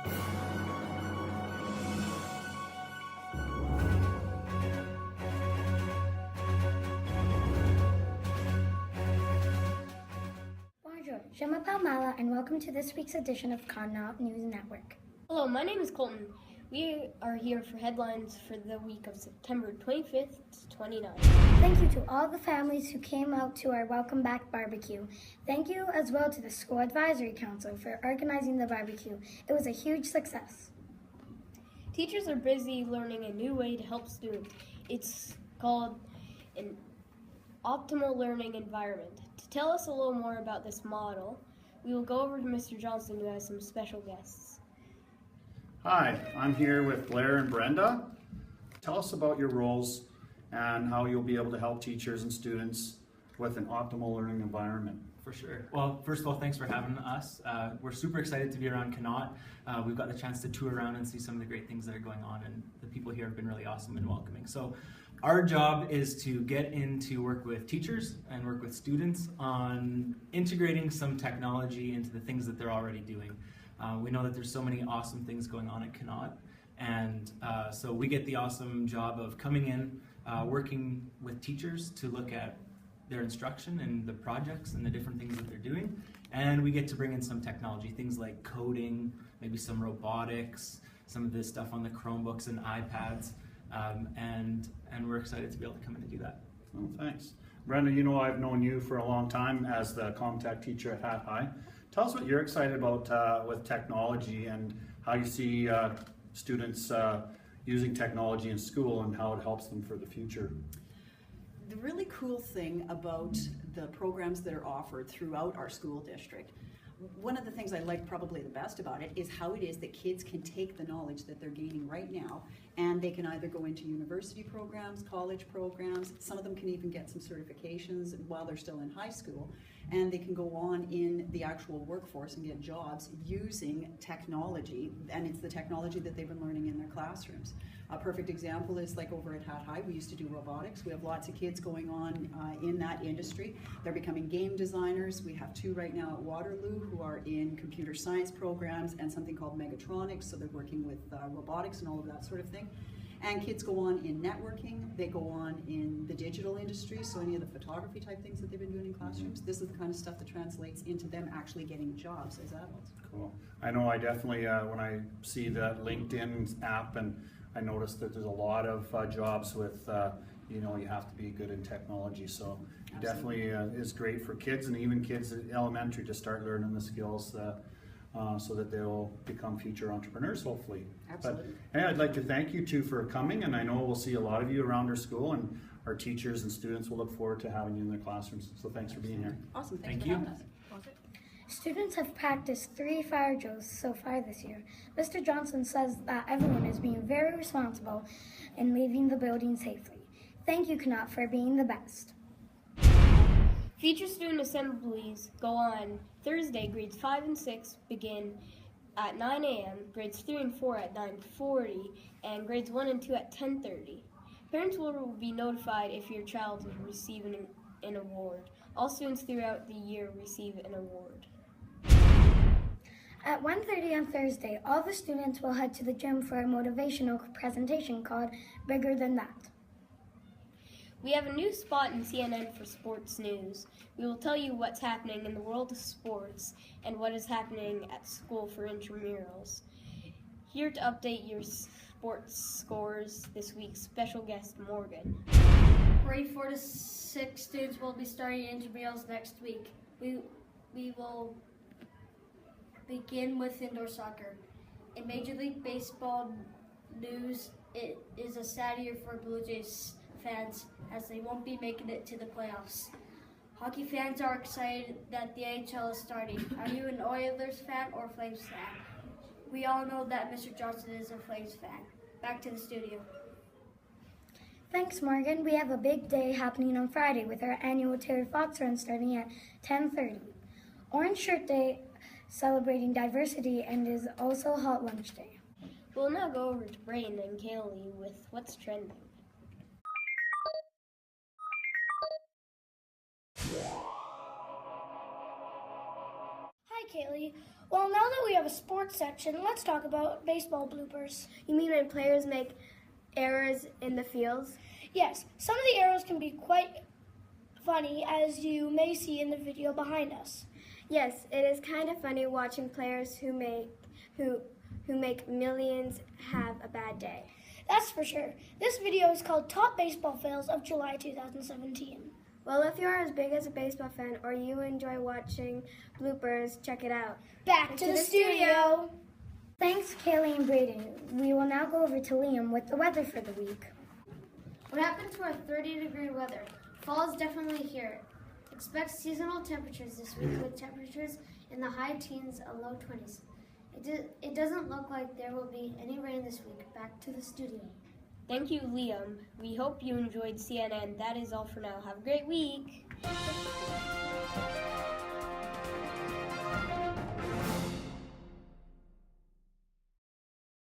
Bonjour, je m'appelle Mala, and welcome to this week's edition of Connaught News Network. Hello, my name is Colton. We are here for headlines for the week of September 25th to 29th. Thank you to all the families who came out to our Welcome Back barbecue. Thank you as well to the School Advisory Council for organizing the barbecue. It was a huge success. Teachers are busy learning a new way to help students. It's called an optimal learning environment. To tell us a little more about this model, we will go over to Mr. Johnson, who has some special guests. Hi, I'm here with Blair and Brenda. Tell us about your roles and how you'll be able to help teachers and students with an optimal learning environment. For sure. Well, first of all, thanks for having us. We're super excited to be around Connaught. We've got the chance to tour around and see some of the great things that are going on, and the people here have been really awesome and welcoming. So our job is to get in to work with teachers and work with students on integrating some technology into the things that they're already doing. We know that there's so many awesome things going on at Connaught, and so we get the awesome job of coming in, working with teachers to look at their instruction and the projects and the different things that they're doing, and we get to bring in some technology, things like coding, maybe some robotics, some of this stuff on the Chromebooks and iPads, and we're excited to be able to come in and do that. Oh, thanks. Brenda, you know I've known you for a long time as the ComTech teacher at Hat High. Tell us what you're excited about with technology and how you see students using technology in school and how it helps them for the future. The really cool thing about the programs that are offered throughout our school district, one of the things I like probably the best about it is how it is that kids can take the knowledge that they're gaining right now, and they can either go into university programs, college programs, some of them can even get some certifications while they're still in high school, and they can go on in the actual workforce and get jobs using technology, and it's the technology that they've been learning in their classrooms. A perfect example is like over at Hat High, we used to do robotics. We have lots of kids going on in that industry. They're becoming game designers. We have two right now at Waterloo who are in computer science programs and something called megatronics, so they're working with robotics and all of that sort of thing. And kids go on in networking, they go on in the digital industry, so any of the photography type things that they've been doing in classrooms, this is the kind of stuff that translates into them actually getting jobs as adults. Cool. I know I definitely, when I see that LinkedIn app, and I noticed that there's a lot of jobs with, you know, you have to be good in technology, so it definitely is great for kids and even kids at elementary to start learning the skills so that they'll become future entrepreneurs, hopefully. Absolutely. But, hey, I'd like to thank you two for coming, and I know we'll see a lot of you around our school, and our teachers and students will look forward to having you in their classrooms. So thanks for being here. Awesome, Thank thanks for you. having us. Students have practiced 3 fire drills so far this year. Mr. Johnson says that everyone is being very responsible in leaving the building safely. Thank you, Connaught, for being the best. Future student assemblies go on Thursday. Grades 5 and 6 begin at 9 a.m., grades 3 and 4 at 9:40, and grades 1 and 2 at 10:30. Parents will be notified if your child is receiving an award. All students throughout the year receive an award. At 1:30 on Thursday, all the students will head to the gym for a motivational presentation called Bigger Than That. We have a new spot in CNN for sports news. We will tell you what's happening in the world of sports and what is happening at school for intramurals. Here to update your sports scores this week, special guest Morgan. Grade 4 to 6 students will be starting intramurals next week. We will begin with indoor soccer. In Major League Baseball news, it is a sad year for Blue Jays fans as they won't be making it to the playoffs. Hockey fans are excited that the NHL is starting. Are you an Oilers fan or Flames fan? We all know that Mr. Johnson is a Flames fan. Back to the studio. Thanks, Morgan. We have a big day happening on Friday with our annual Terry Fox Run starting at 10:30. Orange Shirt Day, celebrating diversity, and is also Hot Lunch Day. We'll now go over to Brayden and Kaylee with what's trending. Hi, Kaylee. Well, now that we have a sports section, let's talk about baseball bloopers. You mean when players make errors in the fields? Yes, some of the errors can be quite funny, as you may see in the video behind us. Yes, it is kind of funny watching players who make millions have a bad day. That's for sure. This video is called Top Baseball Fails of July 2017. Well, if you're as big as a baseball fan or you enjoy watching bloopers, check it out. Back to the studio. Thanks, Kaylee and Brayden. We will now go over to Liam with the weather for the week. What happened to our 30-degree weather? Fall is definitely here. Expect seasonal temperatures this week with temperatures in the high teens and low 20s. It doesn't look like there will be any rain this week. Back to the studio. Thank you, Liam. We hope you enjoyed CNN. That is all for now. Have a great week.